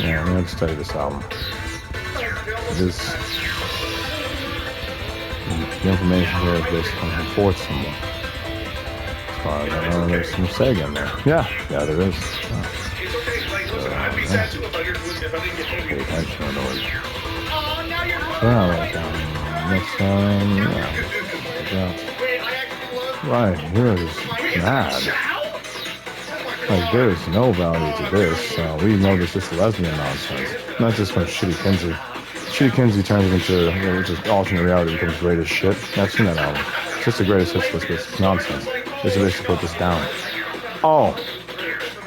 Yeah, let me just tell you this album. This the information here is basically coming from fourth symbol. As far as I know, there's some Sega in there. Yeah, there is. Pay attention to those. Yeah, like next time, yeah. Right, here is mad. Like, there's no value to this. We know this is lesbian nonsense. Not just from Shitty Kinsey. Shitty Kinsey turns it into, which is alternate reality, becomes great as shit. I've seen that album. It's just the greatest hits list, it's nonsense. This is basically put this down. Oh!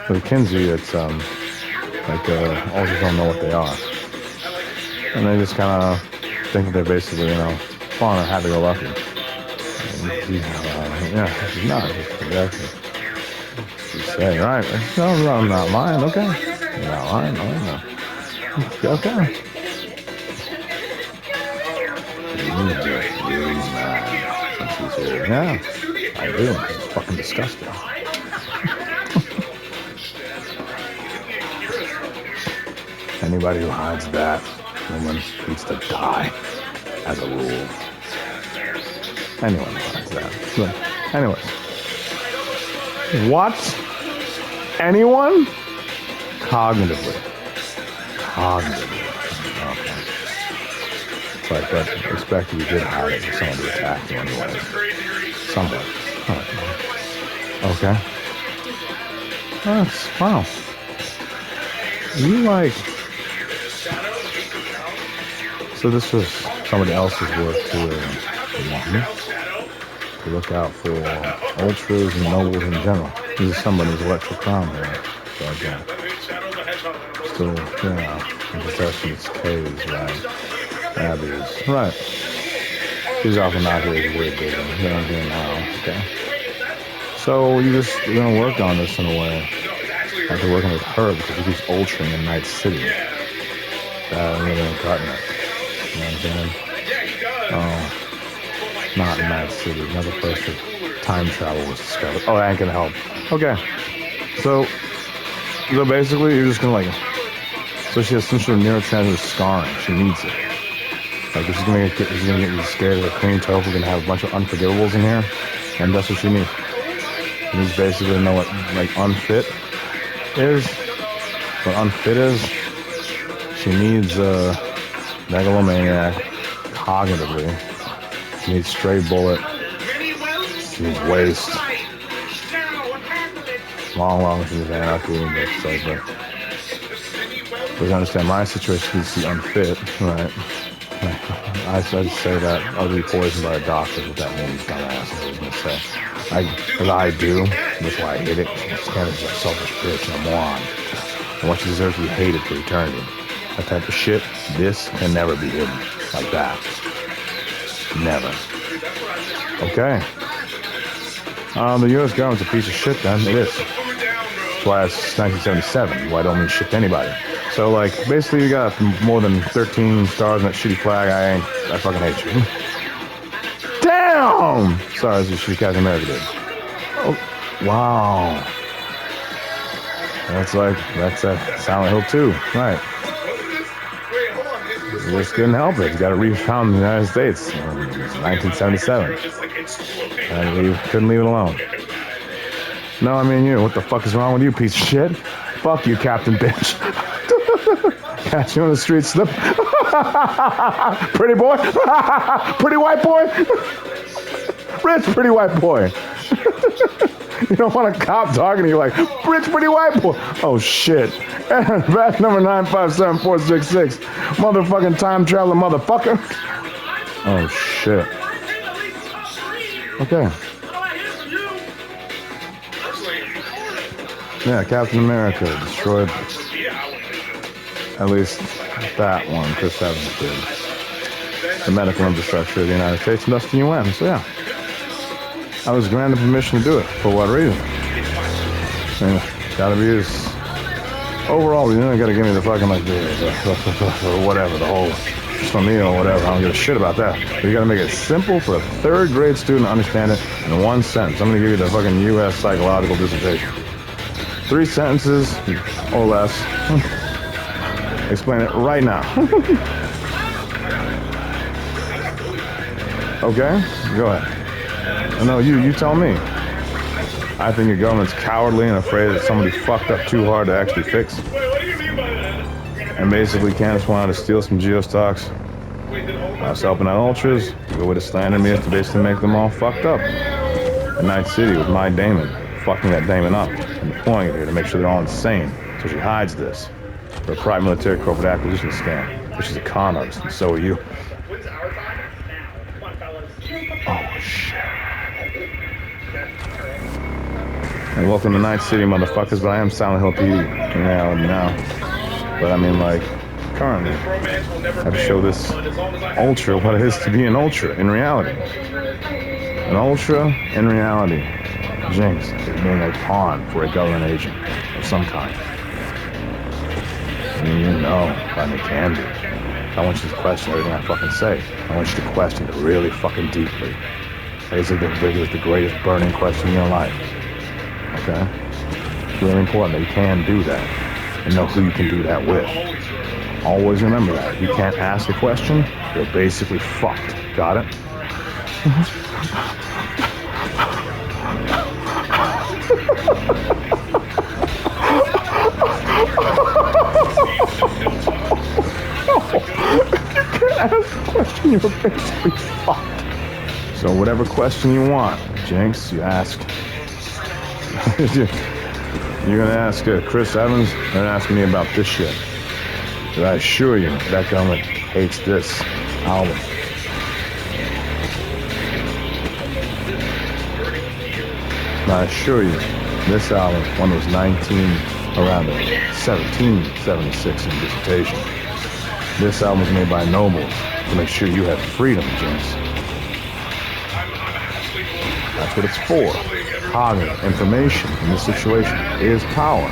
For Kinsey, it's, like, all just don't know what they are. And they just kind of think that they're basically, fun or happy-go-lucky. Yeah, she's not. Exactly. Say, right. No, I'm not lying. Okay. You're not lying. No. Okay. Really mad when she's here. Yeah, I do. It's fucking disgusting. Anybody who hides that woman needs to die, as a rule. Anyone who hides that. But anyways. What? Anyone? Cognitively. Okay. It's like that. Expect you did hide it for someone to attack you anyway. Somebody. Okay. Wow. You like... So this was somebody else's work to look out for ultras and nobles in general. This is somebody's electric crown here. So again, still, in possession of K's, right? Abby's, right. She's often not here as weird digging. You know what I'm doing now, okay? So you're gonna work on this in a way. After working with her, because he keeps ultraing in Night City. That really ain't cutting it. You know what I'm saying? Oh. Not in Night City. Another place where time travel was discovered. Oh, that ain't gonna help. Okay. So basically, you're just gonna so she has some sort of neurotransmitter scarring. She needs it. Like, she's gonna get you scared of a clean tofu. We're gonna have a bunch of unforgivables in here, and that's what she needs. She needs basically to know what, unfit is. What unfit is. She needs megalomaniac cognitively. She needs stray bullet. She needs waste. Long she's anarchy. But you understand my situation needs to be unfit, right? I'd say that I'll be poisoned by a doctor, what that means, dumbass. I was gonna say. I do. That's why I hate it. It's kind of a selfish bitch and a moron. And what she deserves to be hated for eternity. That type of shit, this can never be hidden. Like that. Never. Okay. The U.S. government's a piece of shit, then. It is. That's why it's 1977. Why don't mean shit to anybody. So, basically, you got more than 13 stars on that shitty flag. I fucking hate you. Damn! Sorry, that's what shitty Captain America did. Oh, wow. That's a Silent Hill 2. Right. You just couldn't help it. You got to refound the United States in 1977. And we couldn't leave it alone. No, I mean you. What the fuck is wrong with you, piece of shit? Fuck you, Captain Bitch. Catch you on the street slip. Pretty boy. Pretty white boy. Rich, pretty white boy. You don't want a cop talking to you like, rich, pretty white boy. Oh, shit. And back number 957-466. Motherfucking time traveling motherfucker. Oh, shit. Okay. Yeah, Captain America destroyed at least that one. Chris Evans did. The medical infrastructure of the United States and thus the UN. So, yeah. I was granted permission to do it. For what reason? Gotta be his overall reason. You gotta give me the fucking the whatever, the whole meal or whatever. I don't give a shit about that. But you gotta make it simple for a third grade student to understand it in one sentence. I'm gonna give you the fucking U.S. psychological dissertation. 3 sentences or less. Explain it right now. Okay? Go ahead. No, you tell me. I think your government's cowardly and afraid that somebody fucked up too hard to actually fix. And basically Candace wanted to steal some geostocks. I was helping out ultras. The way to slander me is to basically make them all fucked up. In Night City with my Damon, fucking that Damon up and deploying it here to make sure they're all insane. So she hides this for a private military corporate acquisition scam, which is a con artist, and so are you. Oh, shit. And welcome to Night City, motherfuckers, but I am Silent Hill PD in reality now. But I mean, like, currently, I have to show this ultra what it is to be an ultra in reality. An ultra in reality, Jinx, is being a pawn for a government agent of some kind. And you know, but it can be. I want you to question everything I fucking say. I want you to question it really fucking deeply. Basically, the greatest burning question in your life. Okay? It's really important that you can do that and know who you can do that with. Always remember that. If you can't ask a question, you're basically fucked. Got it? You can't ask a question, you're basically fucked. So whatever question you want, Jinx, you ask. You're gonna ask Chris Evans, they're gonna ask me about this shit. But I assure you, that government hates this album. And I assure you, this album, one was 1776 in dissertation. This album was made by nobles to make sure you have freedom, Jinx. That's what it's for. Cognitive information in this situation is power.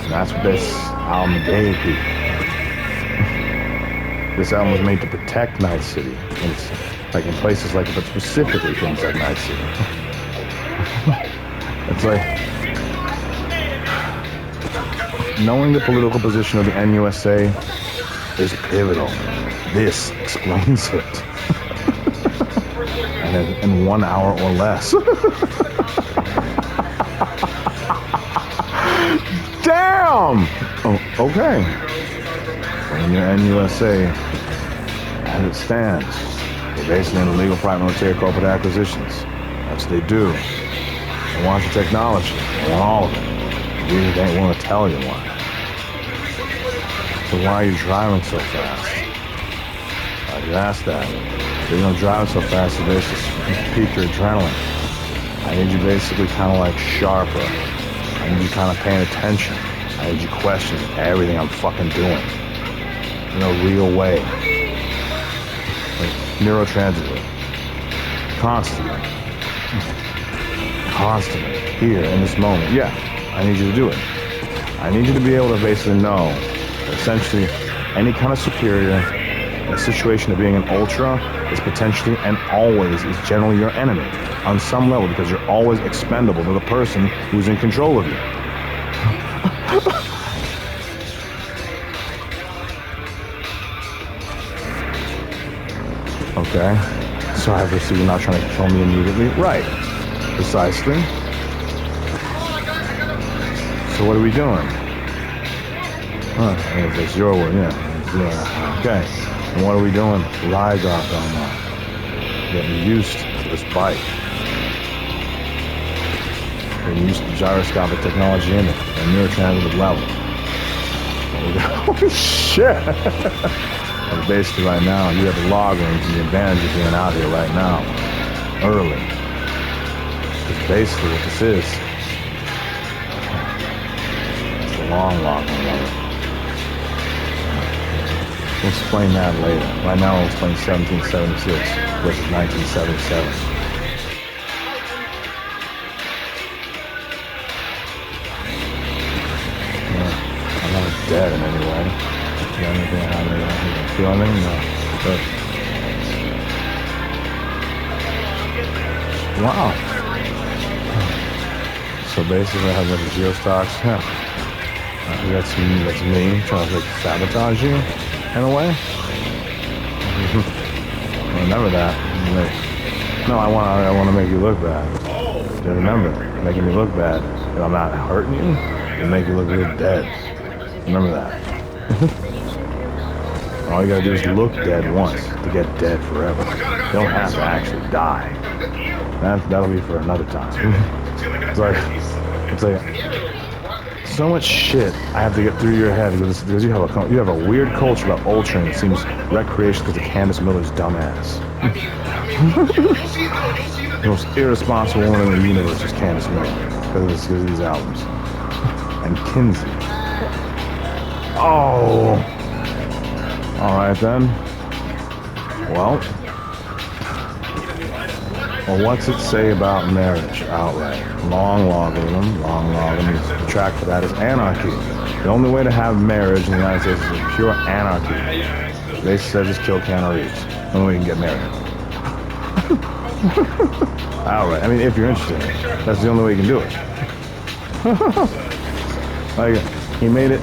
And that's what this album gave people. This album was made to protect Night City. And it's like in places like it, but specifically things like Night City. It's like knowing the political position of the NUSA is pivotal. This explains it. And in 1 hour or less. Damn! Oh, okay. When you're NUSA, as it stands, they're basically in illegal private military corporate acquisitions. That's what they do. They want the technology. They want all of it. They ain't willing to tell you why. So why are you driving so fast? I just asked that. You know, driving so fast, you basically peak your adrenaline. I need you basically kind of like sharper. I need you kind of paying attention. I need you questioning everything I'm fucking doing. In a real way. Like neurotransmitter. Constantly. Constantly. Here, in this moment. Yeah, I need you to do it. I need you to be able to basically know that essentially any kind of superior in a situation of being an ultra is potentially and always is generally your enemy on some level because you're always expendable to the person who's in control of you. Okay, so obviously you're not trying to kill me immediately. Right, precisely. So what are we doing? That's your word, yeah. Okay. And what are we doing? Live off going on. Getting used to this bike. Getting used to gyroscopic technology in it. And neurotransmitter level. Holy shit! And basically right now, you have the log rooms and the advantage of being out here right now. Early. Because basically what this is, it's a long log room. We'll explain that later. Right now, we'll explain 1776 versus 1977. Yeah, I'm not dead in any way. You got anything out there? You feel anything? No. Good. Wow. So basically, I have like geostocks. Yeah. That's me trying to like sabotage you in a way. Remember that. No, I want to make you look bad. Just remember, making me look bad. If I'm not hurting you, it'll make you look real dead. Remember that. All you gotta do is look dead once to get dead forever. You don't have to actually die. That'll be for another time. It's like so much shit I have to get through your head because you have a weird culture about Ultron that seems recreational because of Candace Miller's dumbass. The most irresponsible woman in the universe is Candace Miller because of these albums. And Kinsey. Oh. All right then. Well, what's it say about marriage outright? Long logarithm. The track for that is anarchy. The only way to have marriage in the United States is pure anarchy. They said just kill Keanu Reeves. The only way you can get married. Outright. I mean, if you're interested, that's the only way you can do it. Like, he made it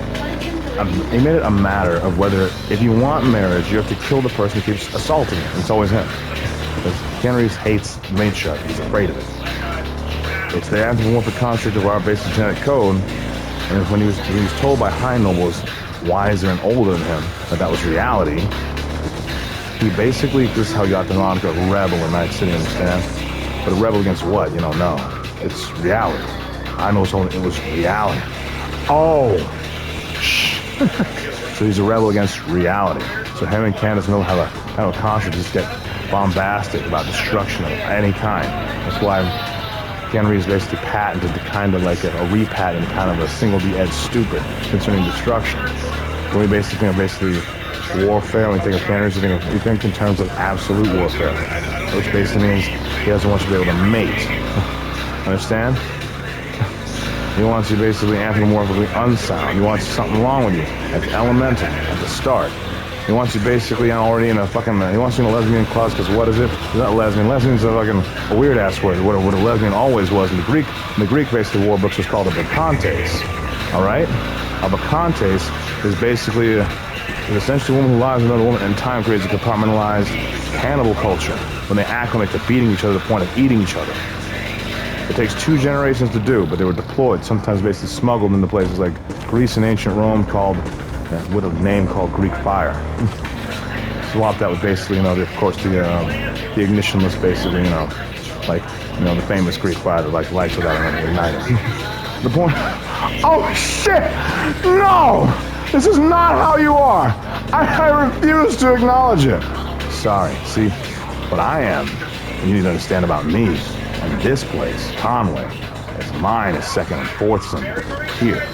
a matter of whether, if you want marriage, you have to kill the person who keeps assaulting you. It's always him. Because Keanu Reeves hates mate shut. He's afraid of it. It's the anthropomorphic construct of our basic genetic code. And when he was told by high nobles, wiser and older than him, that was reality, he basically, this is how he got the moniker rebel in Night City, understand? But a rebel against what? You don't know. It's reality. I know it was reality. Oh! So he's a rebel against reality. So him and Candace Miller have a construct just get bombastic about destruction of any kind. That's why Keanu Reeves basically patented the kind of like a repatent kind of a single-D-edged stupid concerning destruction. When we basically warfare, when we think of Keanu Reeves, we think in terms of absolute warfare, which basically means he doesn't want you to be able to mate. Understand? He wants you basically anthropomorphically unsound. He wants something wrong with you. That's elemental at the start. He wants you basically already in a fucking, he wants you in a lesbian clause, because what is it? It's not lesbian. Lesbian's a fucking a weird ass word. What a lesbian always was in the Greek basically war books was called a bacchantes. Alright? A bacchantes is basically is essentially a woman who lies with another woman and time creates a compartmentalized cannibal culture when they acclimate to beating each other to the point of eating each other. It takes 2 generations to do, but they were deployed, sometimes basically smuggled into places like Greece and ancient Rome called, with a name called Greek fire. Swap that with basically, of course, the ignitionless, basically, the famous Greek fire that lights without an igniter. The point, oh shit, no! This is not how you are! I refuse to acknowledge it! Sorry, see, what I am, and you need to understand about me, and this place, Conway, is mine is second and fourth symbol. Here.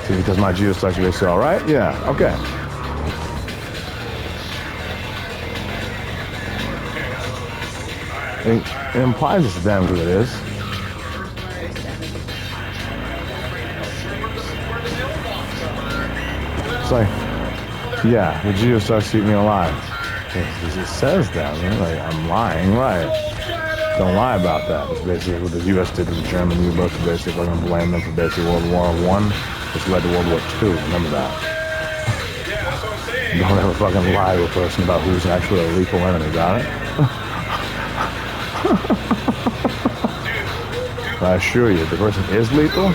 See, because my geostructure is all right? Yeah, okay. It implies it's them who it is. It's like, yeah, the geostructure keep me alive. It says that, like, I'm lying, right? Don't lie about that. It's basically what the U.S. did to the German U-boats, basically going to blame them for basically World War I, which led to World War II. Remember that. Don't ever fucking lie to a person about who's actually a lethal enemy, got it? But I assure you, if the person is lethal,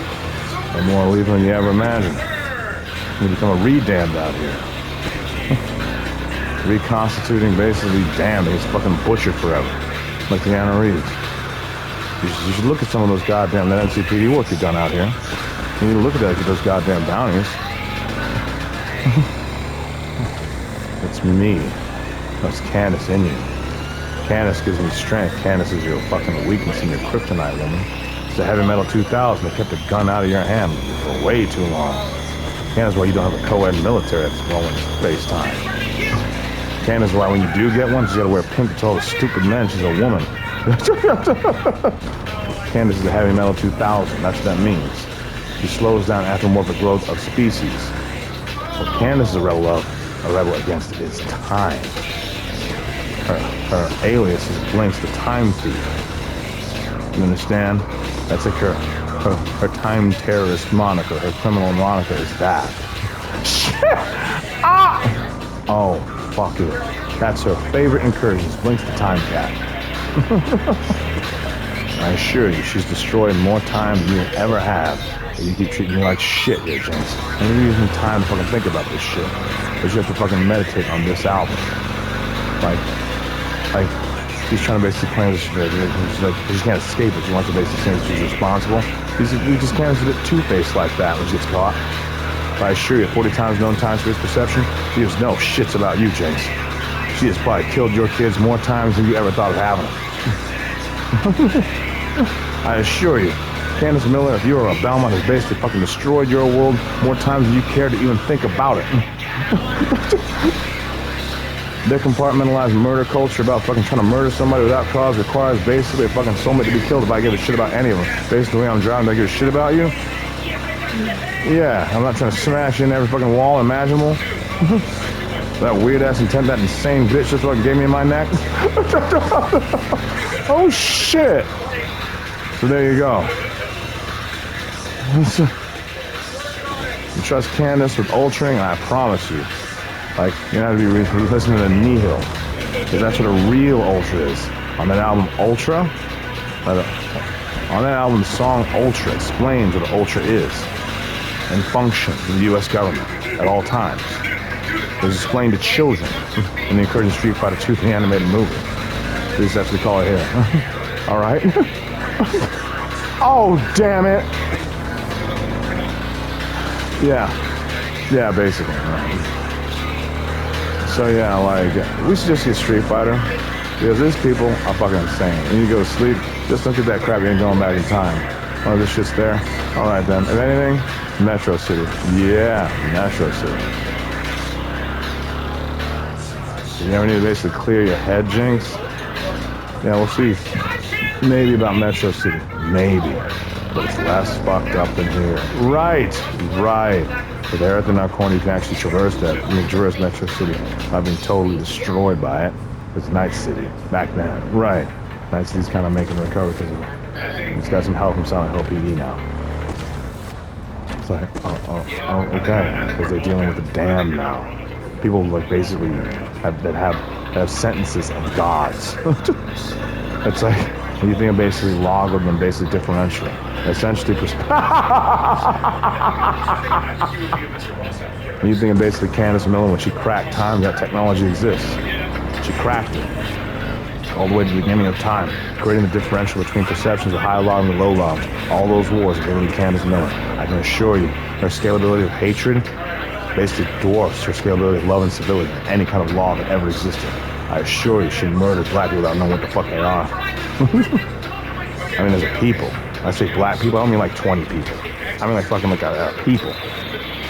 they're more lethal than you ever imagined. You become a re-damned out here. Reconstituting, basically damned. He's fucking butchered forever. Like Keanu Reeves. You should look at some of those goddamn that NCPD work you've done out here. You need to look at that, those goddamn bounties. It's me. That's Candace in you. Candace gives me strength. Candace is your fucking weakness and your kryptonite, woman. It's the Heavy Metal 2000 that kept a gun out of your hand for way too long. Candace, why you don't have a co-ed military that's rolling FaceTime. Candace, why when you do get one, she's got to wear pink to all the stupid men. She's a woman. Candace is the Heavy Metal 2000. That's what that means. She slows down anthropomorphic growth of species. What Candace is a rebel against is time. Her alias is Blinks, the time thief. You understand? That's like her time terrorist moniker, her criminal moniker is that. Ah! Oh, fuck it. That's her favorite incursions. Blinks the time cat. I assure you, she's destroyed more time than you will ever have. But you keep treating me like shit here, Jinx. And you're using time to fucking think about this shit. But you have to fucking meditate on this album. Like, she's trying to basically claim that she can't escape it. She wants to basically say that she's responsible. You just can't be two-faced like that when she gets caught. But I assure you, 40 times known time space perception, she gives no shits about you, Jinx. She has probably killed your kids more times than you ever thought of having them. I assure you, Candace Miller, if you were a Belmont, has basically fucking destroyed your world more times than you care to even think about it. Their compartmentalized murder culture about fucking trying to murder somebody without cause requires basically a fucking soulmate to be killed if I give a shit about any of them. Basically, the way I'm driving, I give a shit about you? Yeah, I'm not trying to smash in every fucking wall imaginable. That weird-ass intent, that insane bitch just fucking gave me in my neck. Oh, shit. So there you go. You trust Candace with Ultring, and I promise you, like, you're not going to be listening to Nihil, because that's what a real Ultra is. On that album, Ultra, on that album, the song Ultra explains what an Ultra is and functions in the U.S. government at all times. It was explained to children in the Incursion Street Fighter 2 the animated movie. This is what we call it here. All right? Oh, damn it. Yeah, basically. So yeah, like, we should just get Street Fighter, because these people are fucking insane. When you go to sleep, just look at that crap, you ain't going back in time. Oh, this shit's there? Alright then. If anything, Metro City. Yeah, Metro City. You ever need to basically clear your head, Jinx? Yeah, we'll see. Maybe about Metro City. Maybe. But it's less fucked up than here. Right. With everything our corner, you can actually traverse that. You can traverse Metro City. I've been totally destroyed by it. It's Night City back then. Right. Night City's kind of making a recovery because of it. It's got some help from Silent Hill PD now. It's like, oh, okay. Because they're dealing with the damned now. People like basically have sentences of gods. It's like you think of basically logarithm, basically differential. Essentially, you think of basically Candace Miller when she cracked time, that technology exists. She cracked it all the way to the beginning of time, creating the differential between perceptions of high log and low log. All those wars are given to Candace Miller. I can assure you, her scalability of hatred basically dwarfs her scalability of love and civility than any kind of law that ever existed. I assure you, she murdered black people without knowing what the fuck they are. I mean, as a people. I say black people, I don't mean like 20 people. I mean like fucking like a people.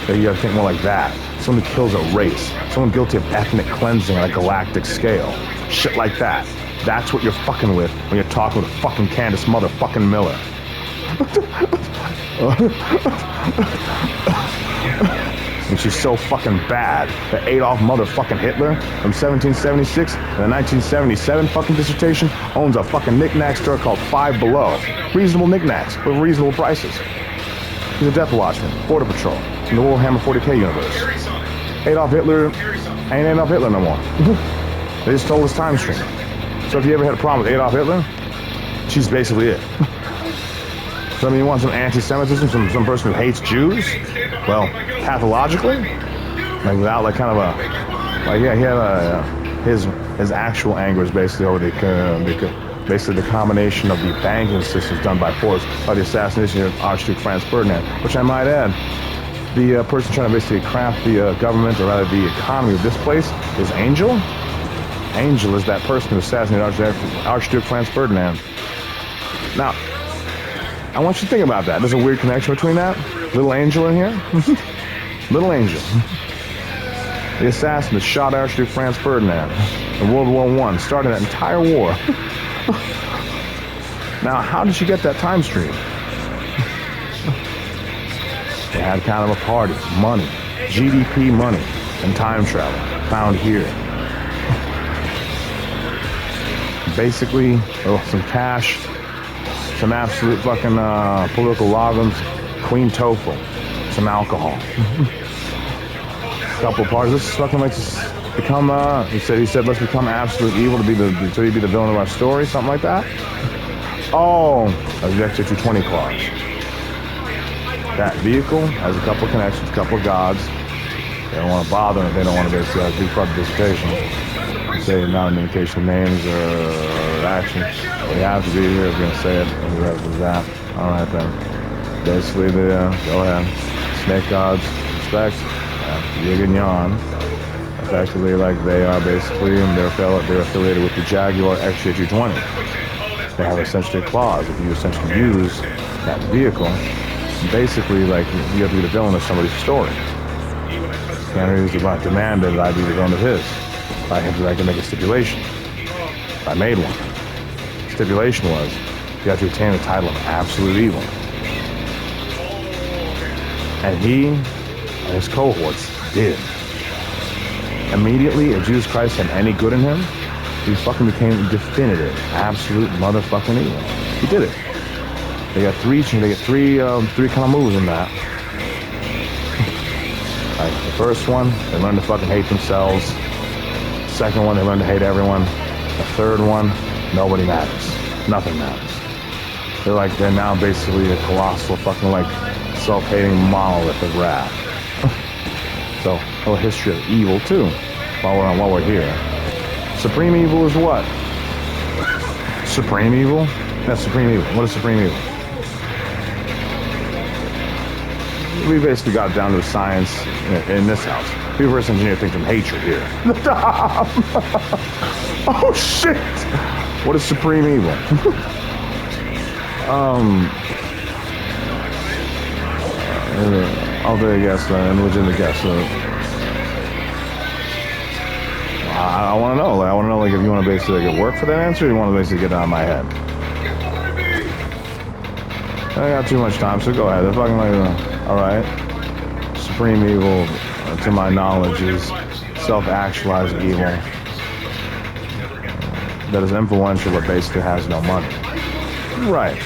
So you gotta think more like that. Someone who kills a race. Someone guilty of ethnic cleansing on a galactic scale. Shit like that. That's what you're fucking with when you're talking with fucking Candace motherfucking Miller. And she's so fucking bad that Adolf motherfucking Hitler from 1776 and the 1977 fucking dissertation owns a fucking knick-knack store called Five Below. Reasonable knickknacks with reasonable prices. He's a Death Watchman, Border Patrol, in the Warhammer 40k universe. Adolf Hitler ain't Adolf Hitler no more. They just stole his time stream. So if you ever had a problem with Adolf Hitler, she's basically it. So I mean, you want some anti-Semitism, some person who hates Jews? Well, pathologically? Like without like kind of a, like yeah, he had his actual anger is basically over basically the combination of the banking systems done by force by the assassination of Archduke Franz Ferdinand, which I might add, the person trying to basically craft the government, or rather the economy of this place, is Angel. Angel is that person who assassinated Archduke Franz Ferdinand. Now, I want you to think about that. There's a weird connection between that. Little Angel in here. Little Angel. The assassin that shot Archduke Franz Ferdinand in World War I, started that entire war. Now, how did she get that time stream? They had kind of a party, money, GDP money, and time travel found here. Basically, some cash, some absolute fucking political logums, queen tofu, some alcohol. Couple parts. Let's fucking like just become. He said, let's become absolute evil to be the villain of our story, something like that. Oh, that's the extra 220 clause. That vehicle has a couple connections, a couple of gods. They don't want to bother them. They don't want to basically do public dissertation. Say not an indication of names or actions. We have to be here if we're gonna say it. And the rest of that. All right then. Basically, go ahead. Snake gods, respect. Yig and Yan, effectively, like they are basically, they're affiliated with the Jaguar XJ220. They have essentially a clause. If you essentially use that vehicle, basically, like you have to be the villain of somebody's story. Canada demanded that I be the villain of his. I had to make a stipulation. I made one. The stipulation was you have to attain the title of absolute evil. And he and his cohorts did. Immediately, if Jesus Christ had any good in him, he fucking became definitive, absolute motherfucking evil. He did it. They got three kind of moves in that. Like, the first one, they learn to fucking hate themselves. The second one, they learn to hate everyone. The third one, nobody matters. Nothing matters. They're now basically a colossal fucking like self-hating monolith of wrath. So, a little history of evil too, while we're here. Supreme evil is what? Supreme evil? That's supreme evil. What is supreme evil? We basically got down to the science in this house. We reverse engineer things from hatred here. Oh shit! What is supreme evil? I'll be a guest and legitimate guest. I want to know. I want to know, like, if you want to basically get work for that answer, or you want to basically get it out of my head. I got too much time, so go ahead. They're fucking like, all right. Supreme evil, to my knowledge, is self-actualized evil that is influential but basically has no money. Right.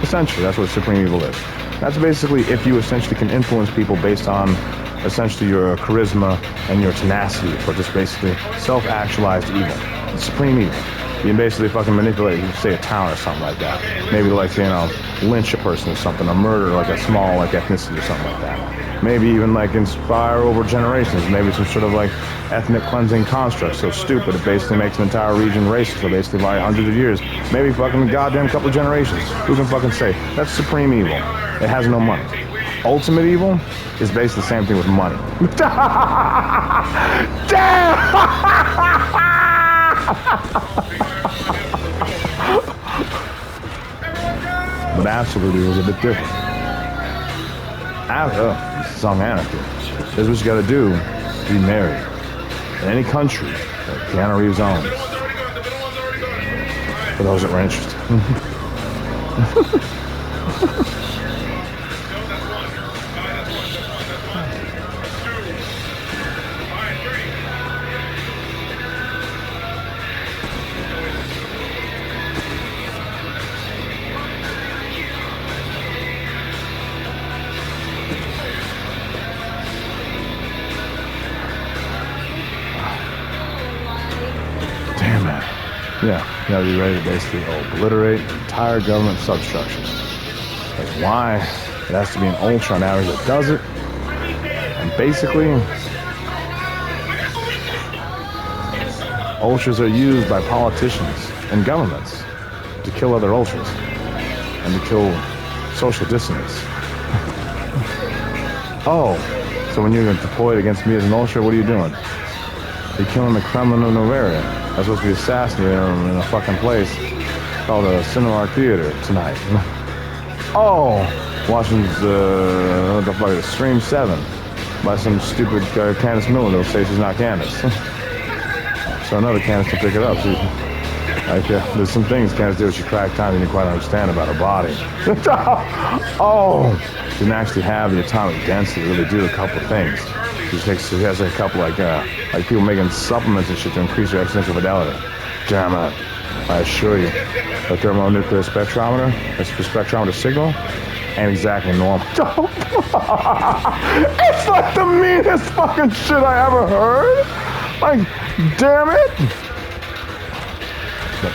Essentially, that's what supreme evil is. That's basically if you essentially can influence people based on essentially your charisma and your tenacity for just basically self-actualized evil. It's supreme evil. You can basically fucking manipulate, say, a town or something like that. Maybe like, you know, lynch a person or something, or murder like a small like ethnicity or something like that. Maybe even like inspire over generations, maybe some sort of like ethnic cleansing construct so stupid it basically makes an entire region racist for basically by hundreds of years. Maybe fucking a goddamn couple of generations. Who can fucking say? That's supreme evil. It has no money. Ultimate evil is basically the same thing with money. Damn! But absolute evil is a bit different. Song Anarchy. This is what you gotta do to be married. In any country that Keanu Reeves owns. For those that were interested. Yeah, you gotta be ready to basically obliterate entire government substructures. Like why it has to be an ultra on average that does it. And basically, ultras are used by politicians and governments to kill other ultras and to kill social dissonance. Oh, so when you're deployed against me as an ultra, what are you doing? You're killing the Kremlin of Novaria. That's supposed to be assassinated in a fucking place called a Cinemark Theater tonight. Oh, watching what the fuck is it? Stream 7 by some stupid Candace Miller that'll say she's not Candace. So another Candace can pick it up. There's some things Candace did when she cracked time you didn't quite understand about her body. Oh, she didn't actually have the atomic density to really do a couple of things. She has a couple like people making supplements and shit to increase your exponential fidelity. Damn it. I assure you, the thermonuclear spectrometer, that's the spectrometer signal, ain't exactly normal. It's like the meanest fucking shit I ever heard. Like, damn it. But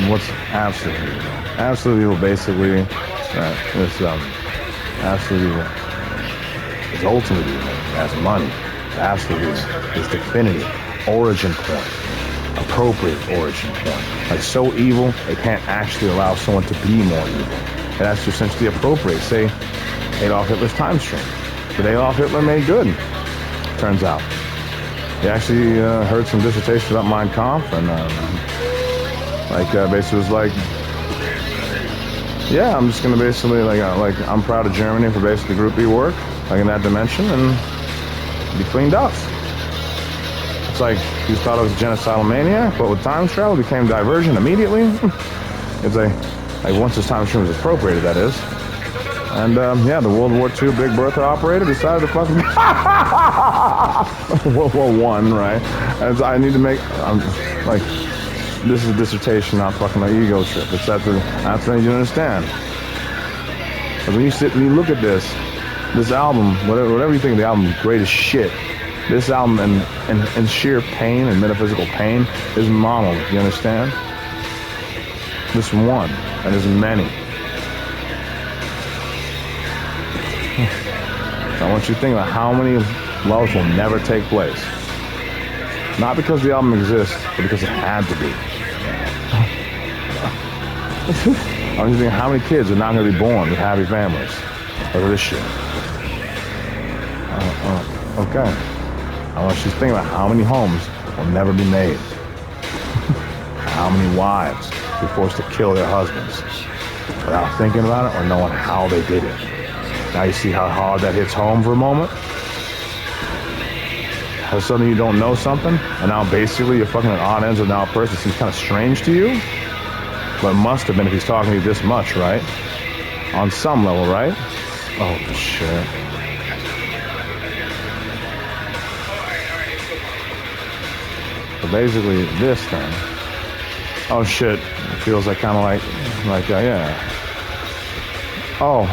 what's absolute evil? Absolute evil, basically, is absolute evil. It's ultimate evil. That's money. Absolute evil is definitive, origin point, appropriate origin point. Like, so evil, it can't actually allow someone to be more evil. And that's essentially appropriate. Say, Adolf Hitler's time stream. But Adolf Hitler made good, turns out. He actually heard some dissertations about Mein Kampf, and basically was like, yeah, I'm just gonna basically I'm proud of Germany for basically Group B work, like in that dimension, and be cleaned up. It's like he was thought of as a genocidal maniac, but with time travel became divergent immediately. It's like once his time stream was appropriated, that is. And yeah, the World War II Big Bertha operator decided to fucking World War I, right? And I need to make this is a dissertation, not fucking an ego trip. It's that's what I need you to understand. But when you sit and you look at this album, whatever you think of the album, great as shit. This album and sheer pain and metaphysical pain is monolith. You understand? This one, and there's many. I want you to think about how many loves will never take place. Not because the album exists, but because it had to be. I want you to think how many kids are not going to be born with happy families because of this shit. Okay. I want you to think about how many homes will never be made. How many wives will be forced to kill their husbands without thinking about it or knowing how they did it. Now you see how hard that hits home for a moment? How suddenly you don't know something, and now basically you're fucking at odd ends with now a person that seems kind of strange to you? But it must have been if he's talking to you this much, right? On some level, right? Oh, shit. So basically, this thing. Oh, shit. It feels like kind of yeah. Oh.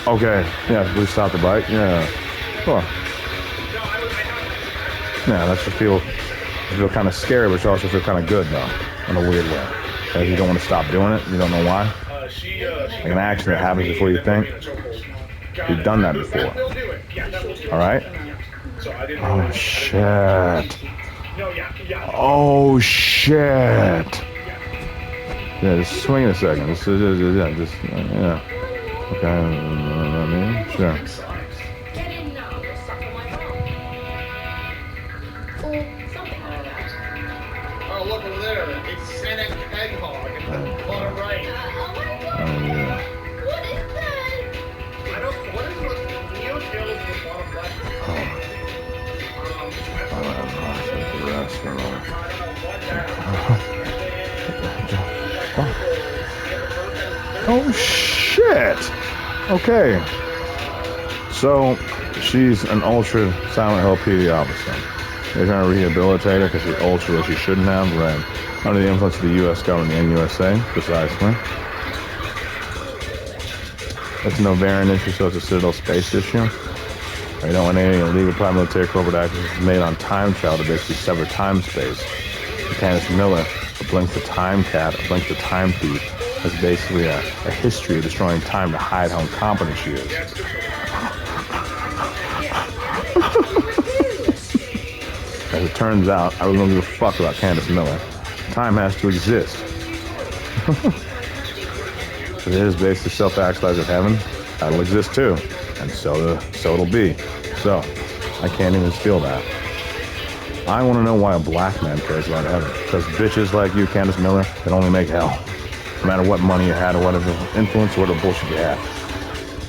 Okay. Yeah, we stopped the bike. Yeah. Cool. Yeah, that should feel kind of scary, but you also feel kind of good, though, in a weird way. Like you don't want to stop doing it. You don't know why. Like an action that happens before you think. You've done that before. All right? Oh, shit. Oh, shit. Yeah, just swing it a second. Yeah. Okay. Sure. Oh, look over there. It's Santa Hedgehog in the bottom right. Oh, yeah. What is that? I don't know. What is what Neo Tails in the bottom left? Oh, shit. Okay. So, she's an ultra Silent Hill PD officer. They're trying to rehabilitate her because she's ultra what she shouldn't have, right? Under the influence of the U.S. government and USA, precisely. It's an ovarian issue, so it's a Citadel space issue. You don't want any illegal private military corporate actions made on time travel to basically sever time space. Candace Miller, a Blink the Time Cat, a Blink the Time Thief, has basically a history of destroying time to hide how incompetent she is. As it turns out, I really don't give a fuck about Candace Miller. Time has to exist. It is basically self-actualized at heaven. That'll exist too. And so it'll be. So, I can't even feel that. I want to know why a black man cares about heaven. Because bitches like you, Candace Miller, can only make hell. No matter what money you had or whatever influence or whatever bullshit you had.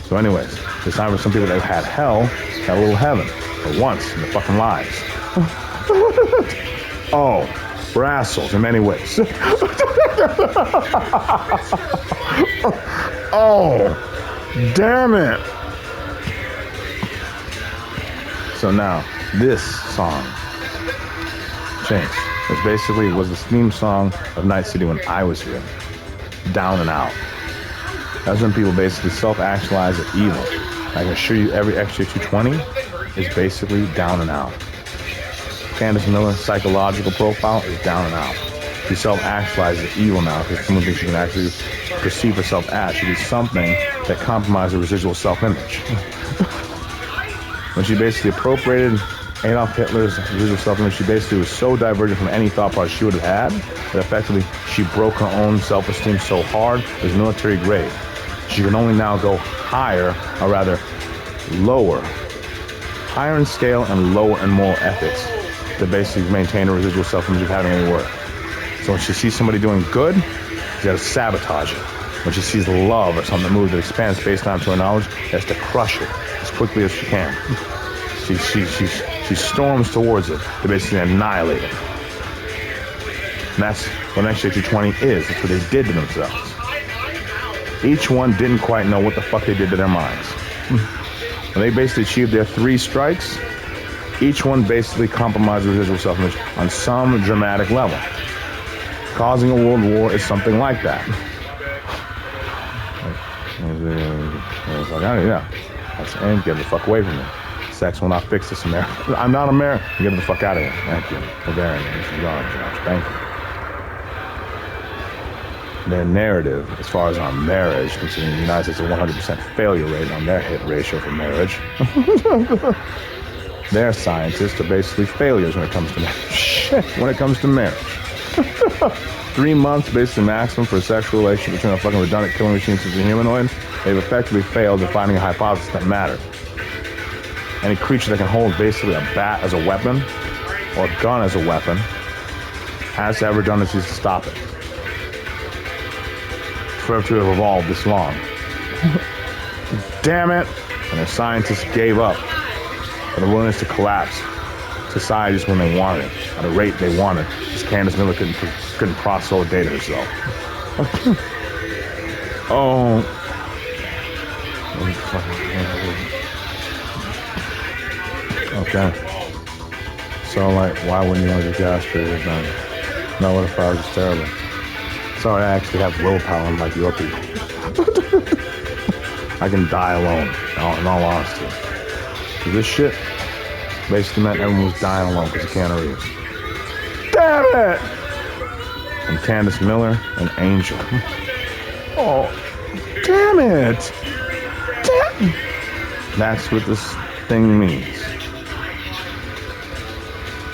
So anyways, it's time for some people that have had hell, had a little heaven. For once in their fucking lives. Oh, we're assholes in many ways. Oh, damn it. So now, this song. Change. Which basically was the theme song of Night City when I was here. Down and out. That's when people basically self-actualize as evil. I can assure you every extra 220 is basically down and out. Candace Miller's psychological profile is down and out. She self-actualizes as evil now because someone thinks she can actually perceive herself as. She did something that compromised her residual self-image. When she basically appropriated Adolf Hitler's residual self-image, she basically was so divergent from any thought process she would have had that effectively she broke her own self-esteem so hard it was military grade. She can only now go higher, or rather lower, higher in scale and lower in moral ethics to basically maintain a residual self-image of having any worth. So when she sees somebody doing good, she has to sabotage it. When she sees love or something that moves that expands based on to her knowledge, she has to crush it as quickly as she can. She storms towards it to basically annihilate it. And that's what XJ220 is. That's what they did to themselves. Each one didn't quite know what the fuck they did to their minds. When they basically achieved their 3 strikes, each one basically compromised the residual self-image on some dramatic level. Causing a world war is something like that. Yeah, that's and get the fuck away from me. Sex will not fix this, America. I'm not American. Get the fuck out of here. Thank you. Bavarian. This is gone, Josh. Thank you. Their narrative, as far as our marriage, considering the United States has a 100% failure rate on their hit ratio for marriage, their scientists are basically failures when it comes to marriage. Shit, when it comes to marriage. 3 months, basically maximum for a sexual relationship between a fucking redundant killing machine and a humanoid. They've effectively failed in finding a hypothesis that matters. Any creature that can hold basically a bat as a weapon or a gun as a weapon has to have redundancies to stop it. For it to have evolved this long. Damn it! And their scientists gave up for the willingness to collapse societies when they wanted it, at a rate they wanted, because Candace Miller couldn't process all the data herself. Oh. Okay. So, like, why wouldn't you want to be castrated then? No, what if I was just terrible? Sorry, I actually have willpower unlike your people. I can die alone, in all honesty. So this shit basically meant everyone was dying alone because of Keanu Reeves. Damn it! And Candace Miller, an angel. Oh, damn it! Damn. That's what this thing means.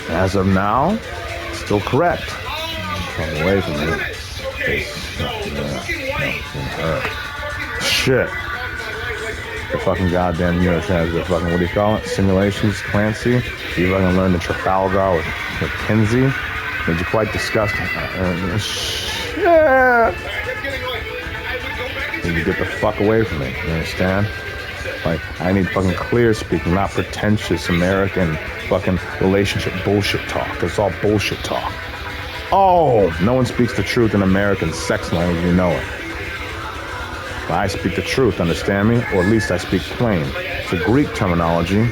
As of now, still correct. Come away from me. Shit. The fucking goddamn New York Times, the fucking, what do you call it? Simulations, Clancy. You fucking learned the Trafalgar with Kinsey. Made you quite disgusting. Shit. You get the fuck away from me. You understand? Like, I need fucking clear speaking, not pretentious American fucking relationship bullshit talk. It's all bullshit talk. Oh, no one speaks the truth in American sex language, you know it. But I speak the truth, understand me? Or at least I speak plain. It's a Greek terminology.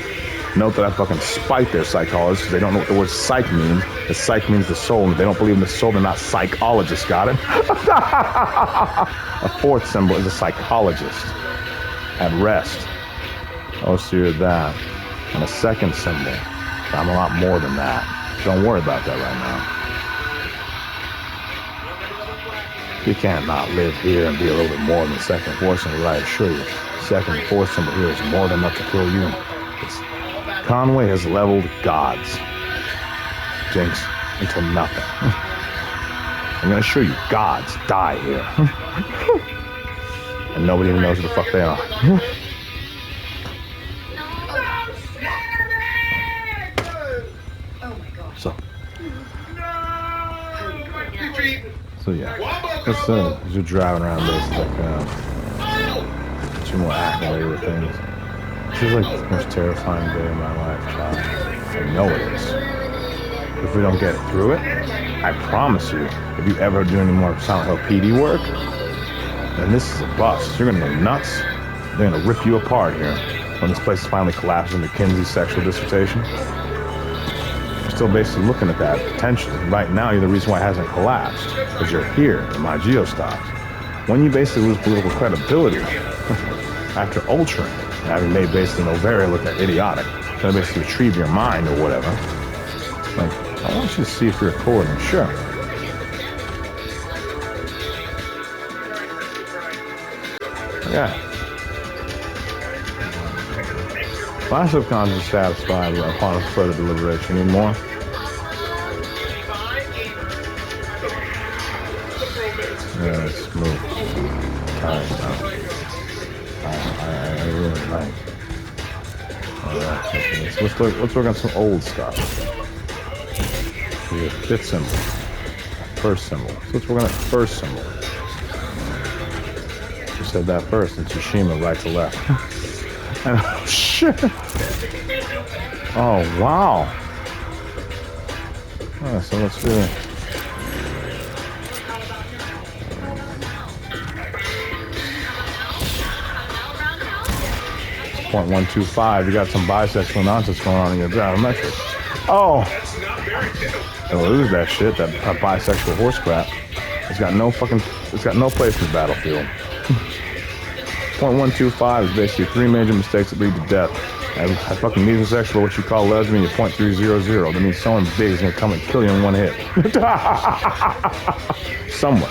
Note that I fucking spite their psychologists because they don't know what the word psych means. The psych means the soul, and if they don't believe in the soul, they're not psychologists, got it? A 4th symbol is a psychologist. At rest. Oh, so you're that. And a 2nd symbol. I'm a lot more than that. Don't worry about that right now. You can't not live here and be a little bit more than the 2nd and 4th symbol, I assure you. 2nd and 4th symbol here is more than enough to kill you. Conway has leveled gods. Jinx, into nothing. I'm gonna assure you, gods die here. And nobody even knows who the fuck they are. So yeah, that's as you're driving around this, like, 2 more activated things. This is like the most terrifying day of my life, child. I know it is. If we don't get through it, I promise you, if you ever do any more Silent Hill PD work, then this is a bust. You're gonna go nuts. They're gonna rip you apart here when this place finally collapses into Kinsey's sexual dissertation. still basically looking at that potentially. Right now, you're the reason why it hasn't collapsed, because you're here in my geostocks. When you basically lose political credibility after ultraing, having made basically Novaria look that idiotic, then basically retrieve your mind or whatever. Like, I want you to see if you're recording. Sure. Yeah. My subconscious is satisfied upon further deliberation anymore. Yeah, it's smooth. I really like. Alright, let's work on some old stuff. Here's a fifth symbol. First symbol. So let's work on that first symbol. You said that first, and Tsushima right to left. And oh shit! Oh wow! Alright, so let's do it. 0.125. You got some bisexual nonsense going on in your gravimetric. Oh! Don't lose that shit. That bisexual horse crap. It's got no place in the battlefield. 0.125 is basically 3 major mistakes that lead to death. I fucking mesosexual, what you call lesbian, you're 0.300. That means someone big is gonna come and kill you in one hit. Somewhere.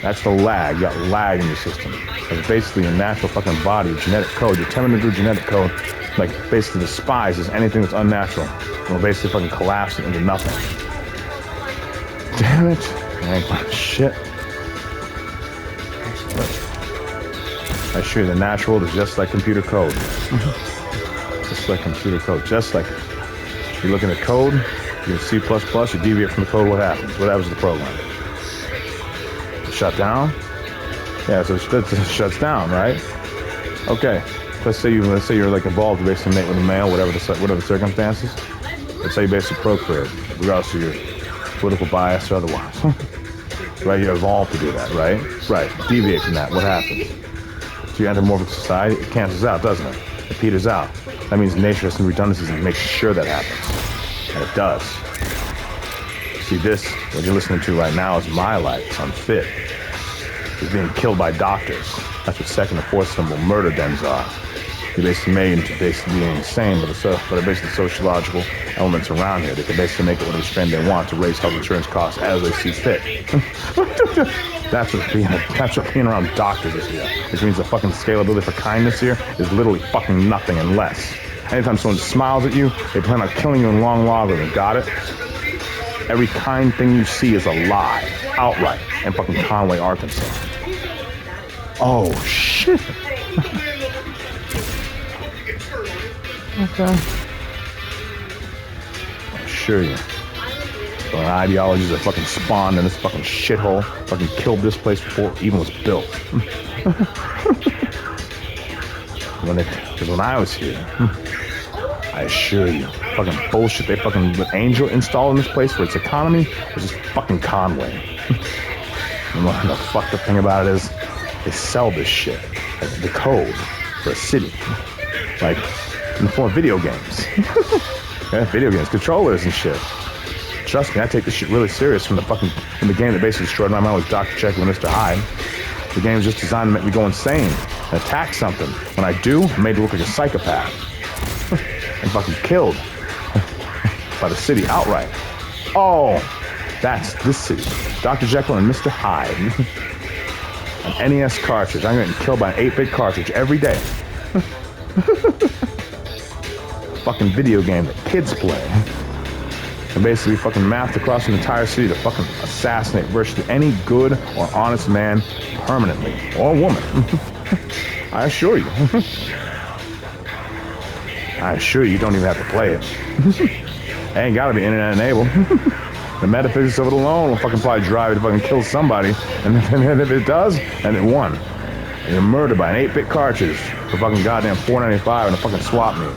That's the lag. You got lag in your system. It's basically your natural fucking body, genetic code. Your terminal genetic code, like, basically despises anything that's unnatural. It will basically fucking collapse it into nothing. Damn it. Shit. I assure you, the natural is just like computer code. Just like computer code. Just like it. You're looking at code, you're in C++, you deviate from the code, what happens? What happens to the program? Shut down? Yeah, so it shuts down, right? Okay. Let's say you're like involved to basically mate with a male, whatever the circumstances. Let's say you basically procreate, regardless of your political bias or otherwise. Right? You're evolved to do that, right? Right. Deviate from that. What happens? So your anthropomorphic society, it cancels out, doesn't it? It peters out. That means nature has some redundancies and makes sure that happens. And it does. See, this, what you're listening to right now is my life. It's unfit. It's being killed by doctors. That's what second and fourth symbol murder dens are. You're basically made into basically being insane, but are basically sociological elements around here. They can basically make it whatever strain they want to raise health insurance costs as they see fit. That's what being around doctors is here. Which means the fucking scalability for kindness here is literally fucking nothing and less. Anytime someone smiles at you, they plan on killing you in long logarithm. Got it? Every kind thing you see is a lie. Outright. In fucking Conway, Arkansas. Oh, shit. Okay. I assure you. So ideologies that fucking spawned in this fucking shithole, fucking killed this place before it even was built. Because when I was here, I assure you, fucking bullshit they fucking with Angel installed in this place for its economy was just fucking Conway. And what the fucked up thing about it is, they sell this shit, like the code for a city, like in the form of video games. Yeah, video games, controllers and shit. Trust me, I take this shit really serious from the game that basically destroyed my mind was Dr. Jekyll and Mr. Hyde. The game is just designed to make me go insane and attack something. When I do, I'm made to look like a psychopath. And fucking killed by the city outright. Oh, that's this city. Dr. Jekyll and Mr. Hyde. An NES cartridge. I'm getting killed by an 8-bit cartridge every day. Fucking video game that kids play. And basically fucking mapped across an entire city to fucking assassinate virtually any good or honest man permanently. Or woman. I assure you. I assure you, you don't even have to play it. It ain't gotta be internet enabled. The metaphysics of it alone will fucking probably drive you to fucking kill somebody. And if it does, then it won. And you're murdered by an 8-bit cartridge for fucking goddamn $4.95 and a fucking swap meet.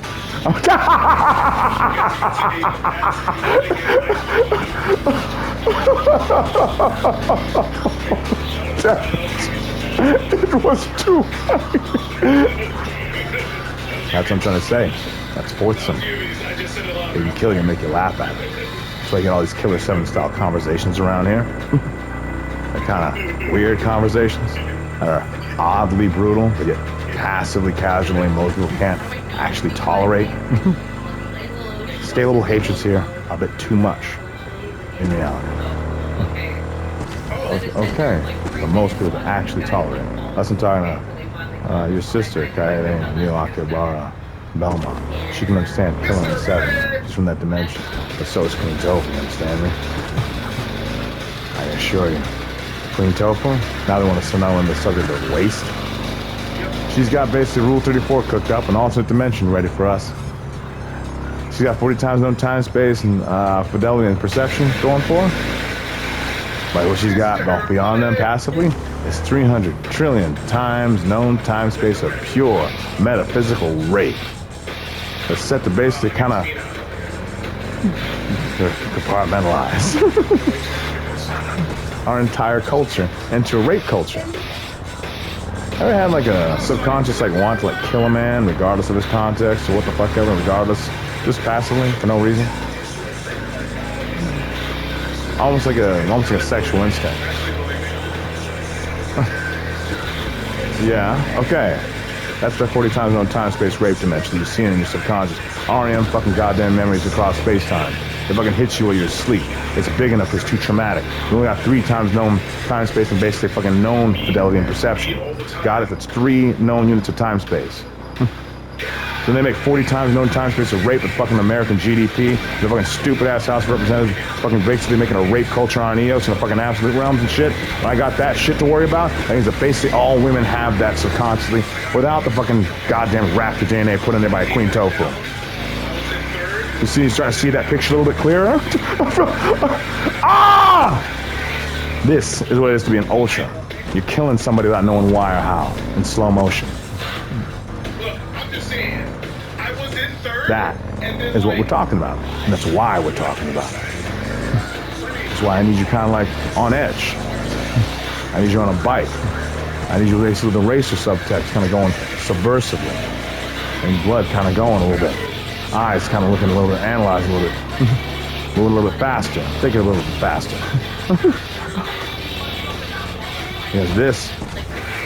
It was too high. That's what I'm trying to say. That's fourth symbol. They can kill you and make you laugh at it. That's why you get all these Killer 7 style conversations around here. They're kind of weird conversations that are oddly brutal, but yet passively casually most people can't actually tolerate. Scalable hatreds here a bit too much in reality. Okay, but most people actually tolerate. That's what I'm talking about. Your sister, Kaede Akibara Belmont. She can understand killing the 7. She's from that dimension. But so is Queen Tofu, you understand me? I assure you. Queen Tofu, now they want to send out on the subject of waste. She's got basically Rule 34 cooked up, an alternate dimension ready for us. She's got 40 times known time, space, and fidelity and perception going for her. But what she's got beyond them passively is 300 trillion times known time space of pure metaphysical rape. That's set to basically kind of compartmentalize our entire culture into a rape culture. Ever had like a subconscious like want to like kill a man regardless of his context or what the fuck ever, regardless, just passively for no reason? Almost like a sexual instinct. Yeah, okay. That's the 40 times known time space rape dimension that you're seeing in your subconscious. REM fucking goddamn memories across space-time. It fucking hits you while you're asleep. It's big enough, it's too traumatic. You only got 3 times known time space and basically fucking known fidelity and perception. Got it? That's 3 known units of time space. So they make 40 times known time space of rape with fucking American GDP. The fucking stupid ass House of Representatives fucking basically making a rape culture on EOS and the fucking absolute realms and shit. When I got that shit to worry about, that means that basically all women have that subconsciously without the fucking goddamn raptor DNA put in there by a Queen Tofu. You see, he's trying to see that picture a little bit clearer? Ah! This is what it is to be an ultra. You're killing somebody without knowing why or how, in slow motion. That is what we're talking about. And that's why we're talking about it. That's why I need you kind of like on edge. I need you on a bike. I need you basically with the racer subtext kind of going subversively. And blood kind of going a little bit. Eyes kind of looking a little bit, analyzing a little bit. Moving a little bit faster. Thinking a little bit faster. Because this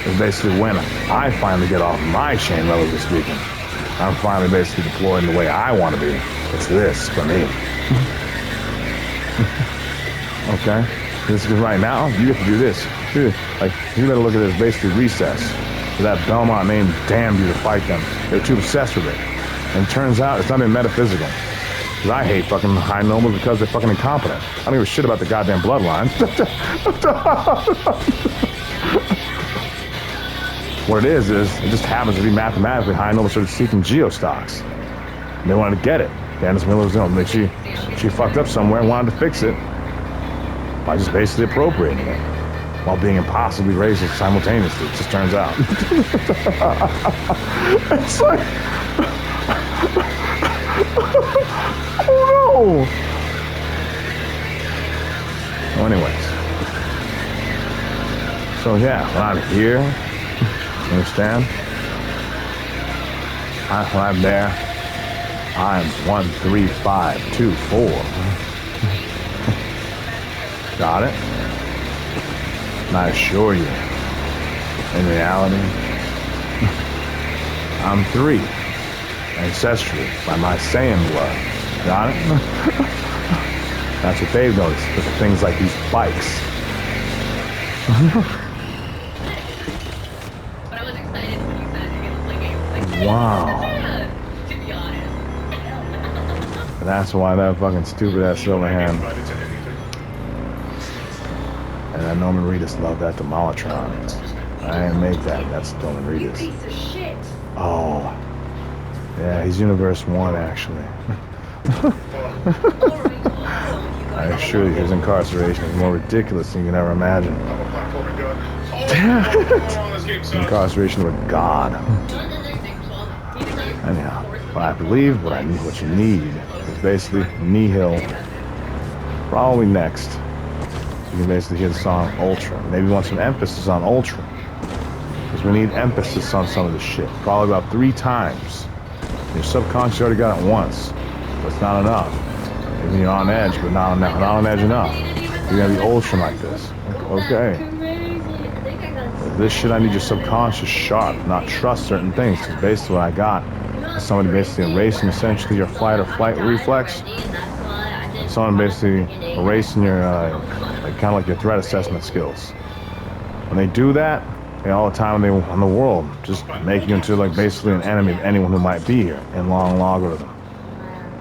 is basically when I finally get off my chain, relatively speaking. I'm finally basically deployed in the way I want to be. It's this for me. Okay? This is right now, you get to do this. Like, you better look at this basically recess. That Belmont named damned you to fight them. They're too obsessed with it. And it turns out it's not even metaphysical. Because I hate fucking high nobles because they're fucking incompetent. I don't give a shit about the goddamn bloodline. What it is it just happens to be mathematically high nobles started seeking geostocks. And they wanted to get it. Candace Miller's own. She fucked up somewhere and wanted to fix it by just basically appropriating it while being impossibly racist simultaneously. It just turns out. It's like, oh no. So anyways. So yeah, when I'm here, you understand? When I'm there, I'm 13524. Got it? And I assure you, in reality, I'm 3, ancestrally, by my Saiyan blood. Got it? That's what they've noticed with things like these bikes. Wow. And that's why that fucking stupid ass Silverhand and that Norman Reedus loved that Demolitron. I didn't make that. That's Norman Reedus. Piece of shit. Oh. Yeah, he's Universe 1 actually. I assure you his incarceration is more ridiculous than you can ever imagine. Damn it. Incarceration of a god. Anyhow, but I believe what you need is basically Nihil. Probably next. You can basically hear the song Ultra. Maybe you want some emphasis on Ultra. Because we need emphasis on some of this shit. Probably about 3 times. Your subconscious already got it once. it's not enough. Maybe you're on edge, but not on edge enough. You're gonna be ultra like this. Okay. This shit, I need your subconscious sharp, not trust certain things. Because basically what I got is somebody basically erasing essentially your fight or flight reflex. Someone basically erasing your, like kind of like your threat assessment skills. When they do that, all the time they on the world, just make you into like basically an enemy of anyone who might be here in long logarithm.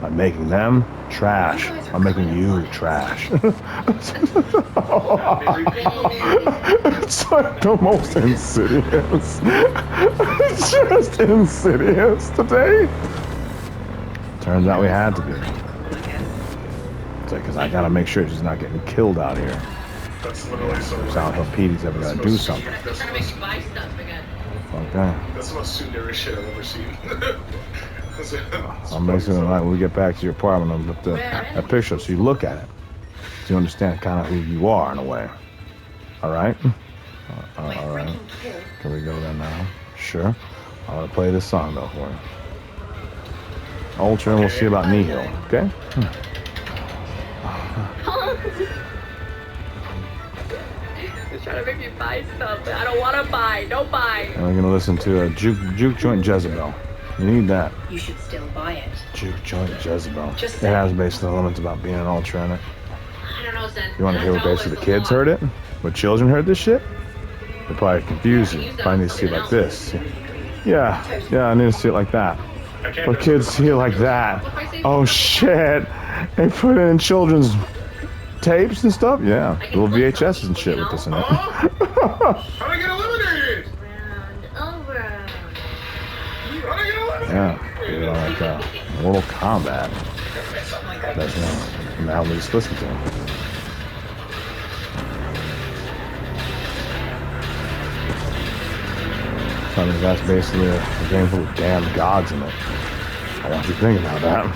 By making them trash, I'm making you trash. It's like the most insidious. It's just insidious today. Turns out we had to be. It's like, because I gotta make sure she's not getting killed out here. That's literally so Sound how Petey's ever gonna do something. Okay. That's the most tsundere shit I've ever seen. I'm basically like, when we get back to your apartment, I'm put that picture up so you look at it. So you understand kind of who you are in a way. Alright? Alright. Can we go there now? Sure. I'm gonna play this song though for you. Ultra, and we'll see about Nihil, okay? He's trying to make me buy stuff, but I don't want to buy. Don't buy. And we're gonna listen to a Juke Joint Jezebel. You need that. You should still buy it. Juke Joint Jezebel. It Just has basically elements about being an ultra in it. I don't know, Zen. You want to hear what basically the kids heard it? What children heard this shit? They're probably confused. You probably need to see it like this. Yeah, I need to see it like that. But kids see it like that. Oh shit! They put it in children's tapes and stuff? Yeah. Little VHSs and shit with this in it. How do I get eliminated? Round over. How do I get eliminated? Yeah. You know, like Mortal Kombat. That's now we just listen to him. I mean, that's basically a game full of damn gods in it. I want you to think about that.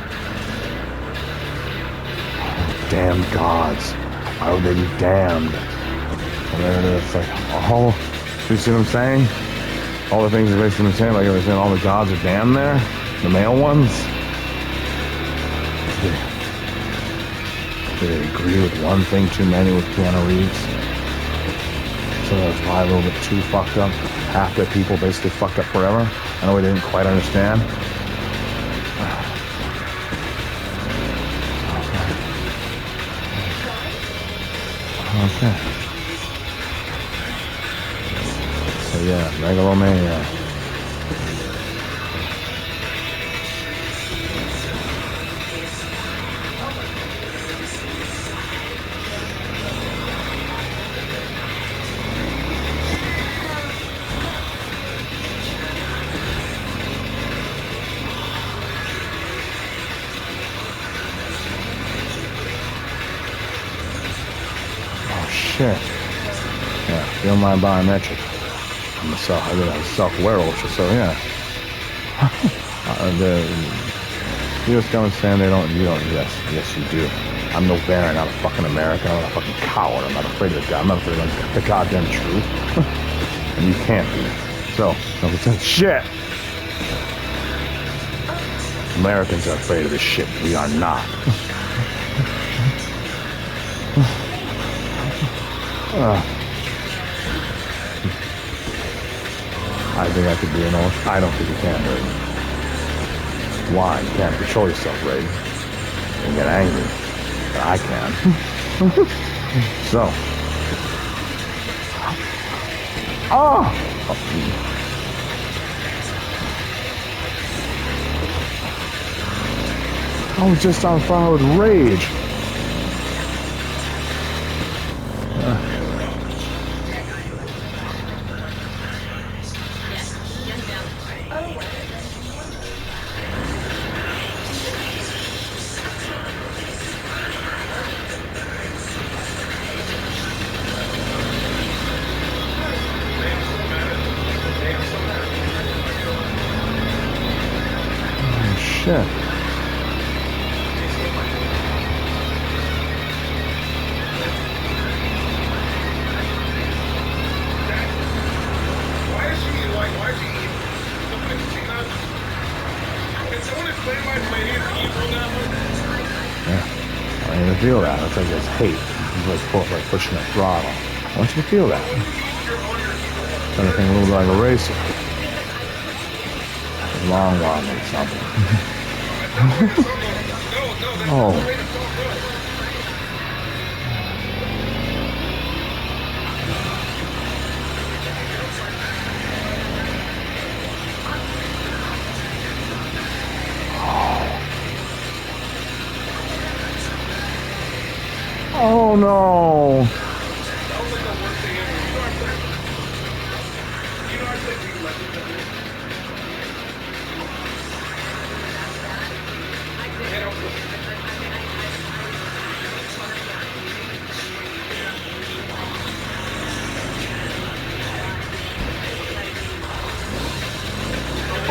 Oh, damn gods. Why would they be damned? And then it's like, oh, you see what I'm saying? All the things are basically saying, like I was saying, all the gods are damned there? The male ones? Did they agree with one thing too many with Keanu Reeves? So that's probably a little bit too fucked up. Half the people basically fucked up forever. I know we didn't quite understand. Okay. So yeah, megalomania. Shit. Yeah, feel my biometric. I'm a self-aware ultra, so yeah. The U.S. government saying you don't, yes, you do. I'm no Baron, I'm not a fucking American, I'm not a fucking coward, I'm not afraid of the God, I'm not afraid of the goddamn truth. And you can't be. So, don't pretend shit. Americans are afraid of this shit, we are not. I think I could be an ultra. I don't think you can, Ray. Why? You can't control yourself, Ray. You can get angry. But I can. So. Oh! I was just on fire with rage. Shit. Why is she evil? Can someone explain why Lady is evil now? feel that. It's like it's hate. It's like pushing a throttle. I want you to feel that. Trying to think a little bit like a racer. Long arm or something. Oh. Oh no!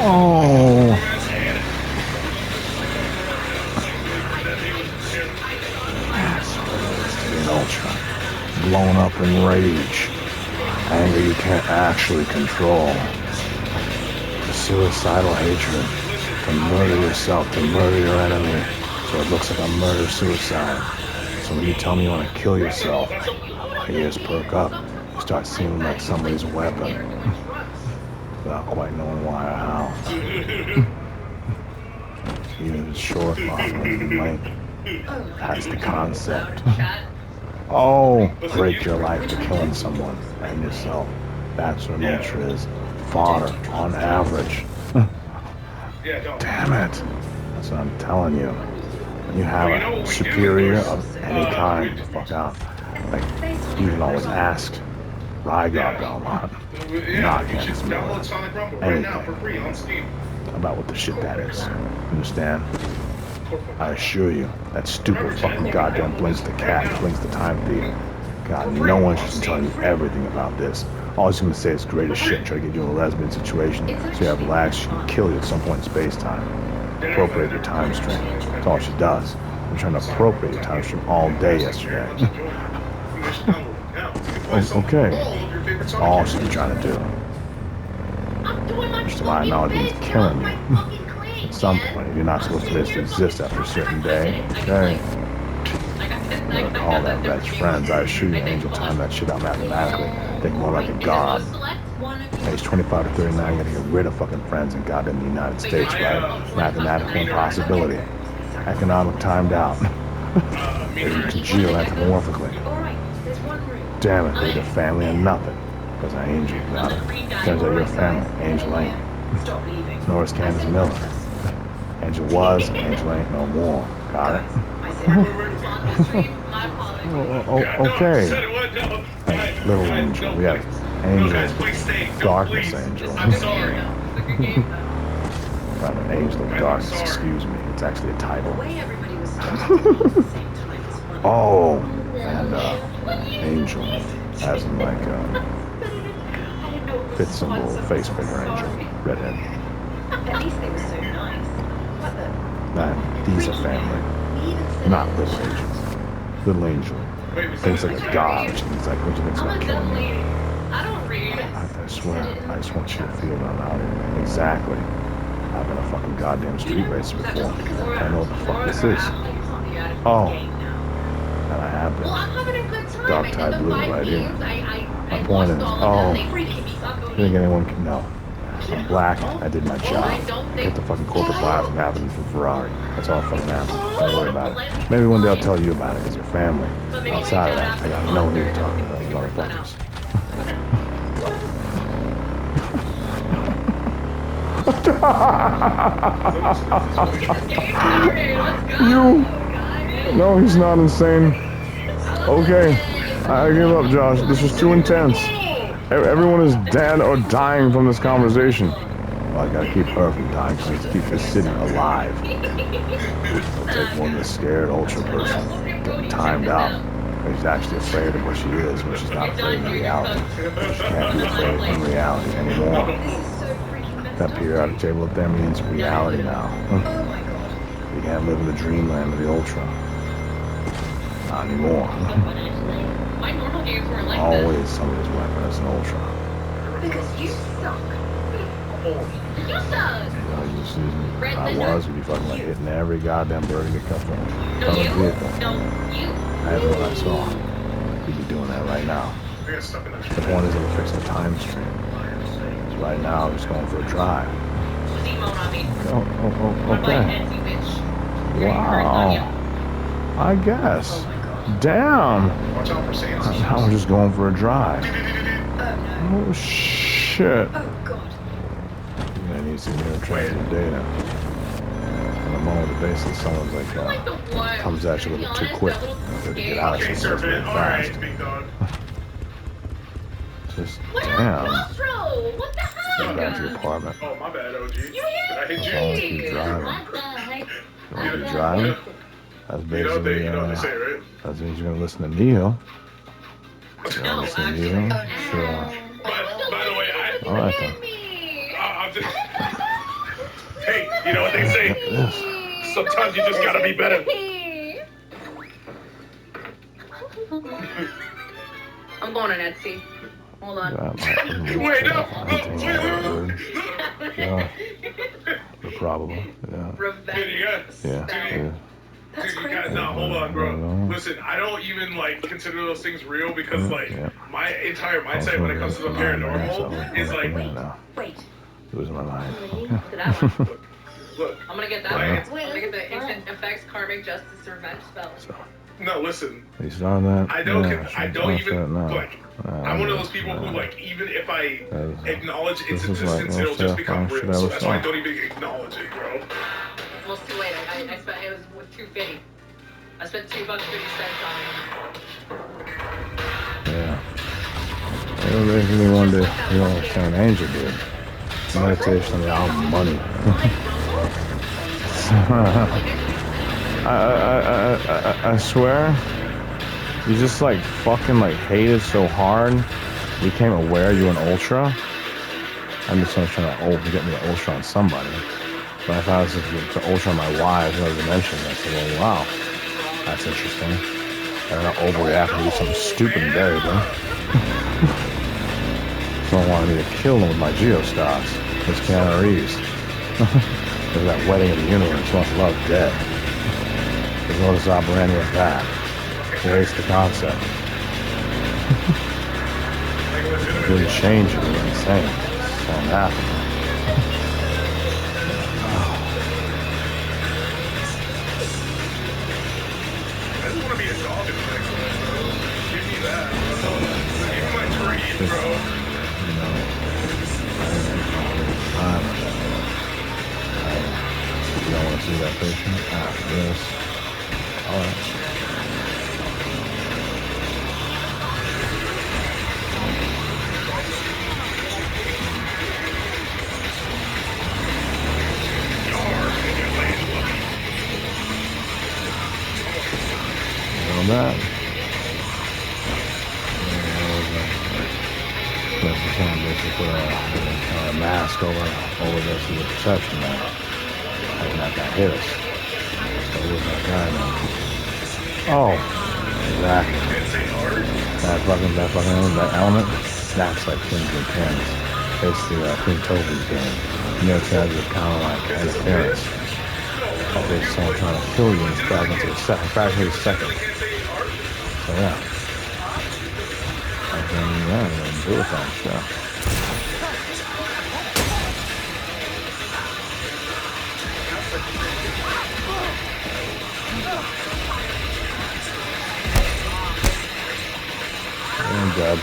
Oh! Ultra. Blown up in rage. Anger you can't actually control. The suicidal hatred. To murder yourself, to murder your enemy. So it looks like a murder-suicide. So when you tell me you want to kill yourself, my ears perk up. You start seeming like somebody's weapon. Without quite knowing why or how. Even if it's short, long, length. That's the concept. Oh, break your life to killing someone and yourself. That's what an ultra is. Fodder, on average. Damn it. That's what I'm telling you. When you have a superior of any kind, fuck out. Like, you can always ask Rygar Belmont, not Kansas Miller, anything about what the shit that is. Understand? I assure you, that stupid fucking goddamn Blinks the cat, Blinks the time thief. God, no one should tell you everything about this. All he's gonna say is great as shit, try to get you in a lesbian situation, so you have lags, she can kill you at some point in space-time. Appropriate your time stream. That's all she does. I'm trying to appropriate your time stream all day yesterday. Okay. That's all she's trying to do. Which to my knowledge means killing you. At some point, you're not supposed to exist after a certain day. Okay. I'm gonna call that best friends. I assure you, Angel timed that shit out mathematically. Think more like a god. Age 25 to 39, you gotta get rid of fucking friends in goddamn the United States, right? Mathematical impossibility. Economic timed out. They can congeal anthropomorphically. Damn it, they're the family and nothing. Because I Angel got it. Turns out you're a family. Angel ain't. Nor is Candace Miller. Angel was, Angel ain't no more. Got it? Okay. Hey, little Angel. We got Angel. Darkness Angel. Rather an Angel of Darkness, excuse me. It's actually a title. Oh, and Angel. As in like fifth symbol, face figure Angel. Redhead. At least they were so nice. What the? These are family. Not little Angel. Little Angel. Thinks like a god. She's like, what do you think's about killing you? I don't read. I swear, I just want you to feel that I'm out here. Exactly. I've been a fucking goddamn street racer before. I know what the fuck this is. Oh. And I have been. Dark Tide Blue right here. My point is, oh, you think anyone can know? I'm black, I did my job. Get the fucking corporate buyer from happening from Ferrari. That's all fucking happened. Don't worry about it. Maybe one day I'll tell you about it as your family. Outside of that, I got no need to talk about you motherfuckers. You? No, he's not insane. Okay, I give up, Josh. This was too intense. Everyone is dead or dying from this conversation. Well, I gotta keep her from dying, so I need to keep this city alive. It'll take more than a scared ultra person getting timed out. She's actually afraid of what she is, when she's not afraid of reality. She can't be afraid in reality anymore. That periodic table up there means reality now. You can't live in the dreamland of the ultra. Not anymore. Always somebody's weapon as an ultra. Because you suck. You suck. You see me? Red I Linda. was. We'd be fucking like hitting every goddamn burger that comes from No, the you. vehicle. No, you. That's what I saw. We'd be doing that right now. We got stuck in that The point is that we're fixing the time stream. So right now, I'm just going for a drive. Was emo on me. Okay. Etsy bitch. Wow. I guess. Oh my god. Damn. Watch out for sands. Now we're just going for a drive. Oh no. Oh, shit. Oh god. I need some near transit data. In a moment, basically, someone's like, Like the one. comes at you a little too quick. To get out of Okay, somewhere Serpent. fast. Alright, big dog. Just, What damn. Nostro? What the Get heck? back to your apartment. Oh, my bad, OG. You Did I hit As long as you you? keep driving. What the heck? You want to be driving? That's basically, You know what they say, right? that means you're going to listen to Neo. You're No, going to listen to actually. Neo? Sure. By the way, All right, then. I'm just... Hey, you know what they say? Yes. Sometimes you just gotta be better. I'm going on Etsy. Hold on. Wait, no. Yeah. The probable. Yeah. Dude, you guys... Yeah. Yeah. Dude, you guys, no, hold on, bro. Listen, I don't even, like, consider those things real because, like, my entire mindset when it comes to the paranormal is, like... Wait. Losing my mind. Look, I'm gonna get that. I'm gonna get the instant effects, karmic justice, revenge spell. no, listen. You saw that? I don't even, no. like... I'm one of those people who, like, even if I acknowledge its existence, it'll just become real. So that's why I don't even acknowledge it, bro. Well, it's too late. I spent, it was with $2.50. I spent $2.50 on it. Yeah. They basically wanted to, you know, understand Angel did. Meditation on the album Money. I swear, you just like fucking like hated so hard, you became aware you were an ultra. I'm just trying to get me an ultra on somebody. But I thought it was to ultra on my wife, another dimension. I said, well, wow, that's interesting. I'm not overreacting to do something stupid and variable. Someone wanted me to kill them with my geostars. It's Keanu Reeves. There's that wedding of the universe, much love dead. There's no operandi with that. Erase the concept. It didn't change it, it was insane. So I'm happy. I just want to be a dog in the next one, bro. Give me that, bro. Give me my dream, bro. You know, you don't want to see that patient? Yes. Alright. On that. That's the time basically put a mask over this as a perception now. Like that guy hit us. So where's that guy now? Oh, exactly. That element, that's like Kings and Pins. Basically King Toby's game. You know, charge is kind of like interference. Like there's someone trying to kill you in fragmentary a second. So yeah. I can, yeah, do it then, sure. I'm dead.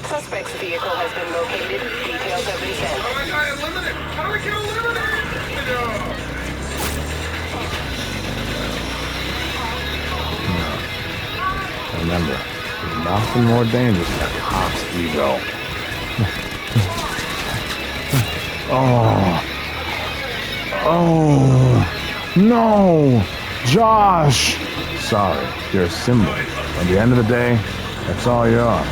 Suspect's vehicle has been located. Details have been sent. How do I get eliminated? How do I get eliminated? Remember, there's nothing more dangerous than a cop's ego. Oh, no, Josh. Sorry, you're a symbol. At the end of the day, that's all you are.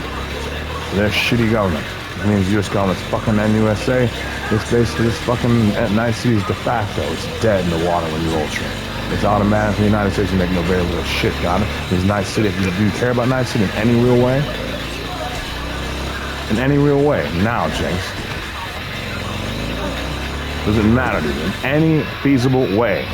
Their shitty government. It means the U.S. government's fucking NUSA. It's basically this fucking Night City is de facto. It's dead in the water when you ultra. It's automatically the United States making no very little shit, got it? Because Night City, if you do care about Night City in any real way, now, Jinx. Does it matter, dude? In any feasible way.